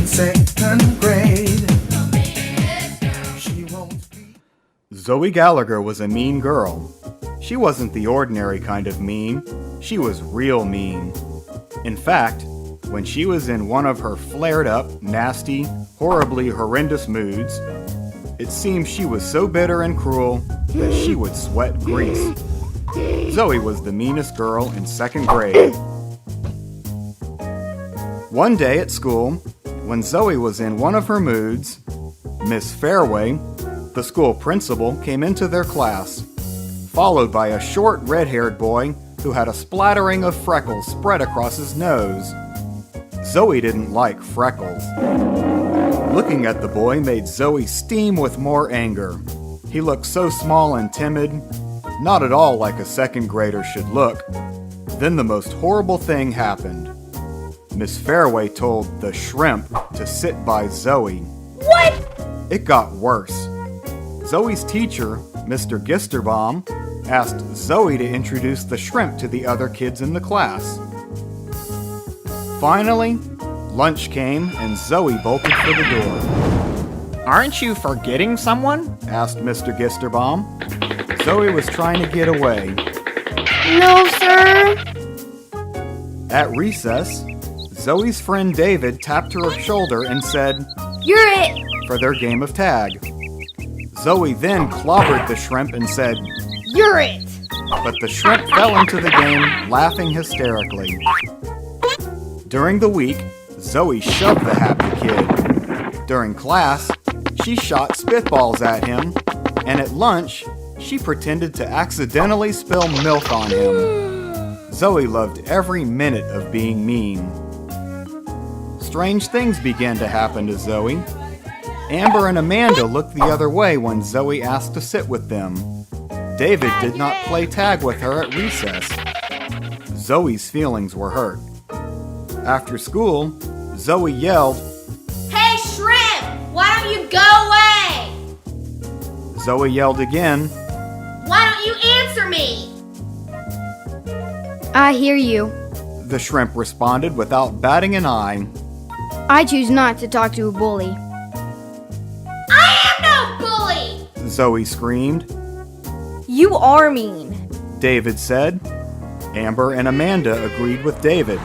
Second grade. Zoe Gallagher was a mean girl. She wasn't the ordinary kind of mean. She was real mean. In fact, when she was in one of her flared-up, nasty, horribly horrendous moods, it seemed she was so bitter and cruel that she would sweat grease. Zoe was the meanest girl in second grade. One day at school, when Zoe was in one of her moods, Miss Fairway, the school principal, came into their class, followed by a short red-haired boy who had a splattering of freckles spread across his nose. Zoe didn't like freckles. Looking at the boy made Zoe steam with more anger. He looked so small and timid, not at all like a second grader should look. Then the most horrible thing happened. Miss Fairway told the shrimp to sit by Zoe. What? It got worse. Zoe's teacher, Mr. Gisterbaum, asked Zoe to introduce the shrimp to the other kids in the class. Finally, lunch came and Zoe bolted for the door. Aren't you forgetting someone? Asked Mr. Gisterbaum. Zoe was trying to get away. No, sir. At recess, Zoe's friend David tapped her shoulder and said, You're it. for their game of tag. Zoe then clobbered the shrimp and said, You're it. but the shrimp fell into the game, laughing hysterically. During the week, Zoe shoved the happy kid. During class, she shot spitballs at him, and at lunch, she pretended to accidentally spill milk on him. Zoe loved every minute of being mean. Strange things began to happen to Zoe. Amber and Amanda looked the other way when Zoe asked to sit with them. David did not play tag with her at recess. Zoe's feelings were hurt. After school, Zoe yelled, Hey, shrimp! Why don't you go away? Zoe yelled again. Why don't you answer me? I hear you. The shrimp responded without batting an eye. I choose not to talk to a bully. I am no bully! Zoe screamed. You are mean. David said. Amber and Amanda agreed with David.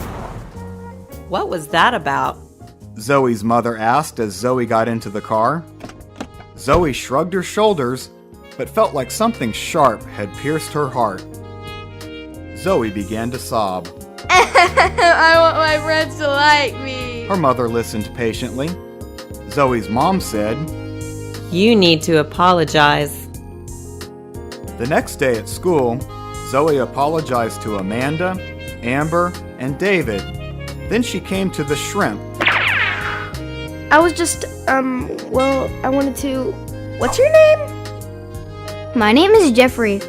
What was that about? Zoe's mother asked as Zoe got into the car. Zoe shrugged her shoulders, but felt like something sharp had pierced her heart. Zoe began to sob. I want my friends to like me. Her mother listened patiently. Zoe's mom said, You need to apologize. The next day at school, Zoe apologized to Amanda, Amber, and David. Then she came to the shrimp. I was just, I wanted to... What's your name? My name is Jeffrey.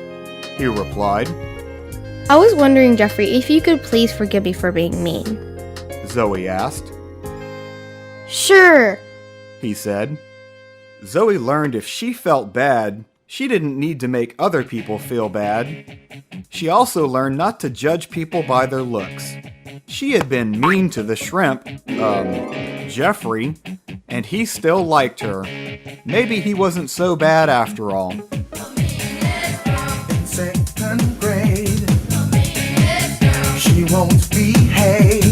He replied. I was wondering, Jeffrey, if you could please forgive me for being mean. Zoe asked. Sure, He said. Zoe learned if she felt bad, she didn't need to make other people feel bad. She also learned not to judge people by their looks. She had been mean to the shrimp, Jeffrey, and he still liked her. Maybe he wasn't so bad after all. Second grade. She won't behave.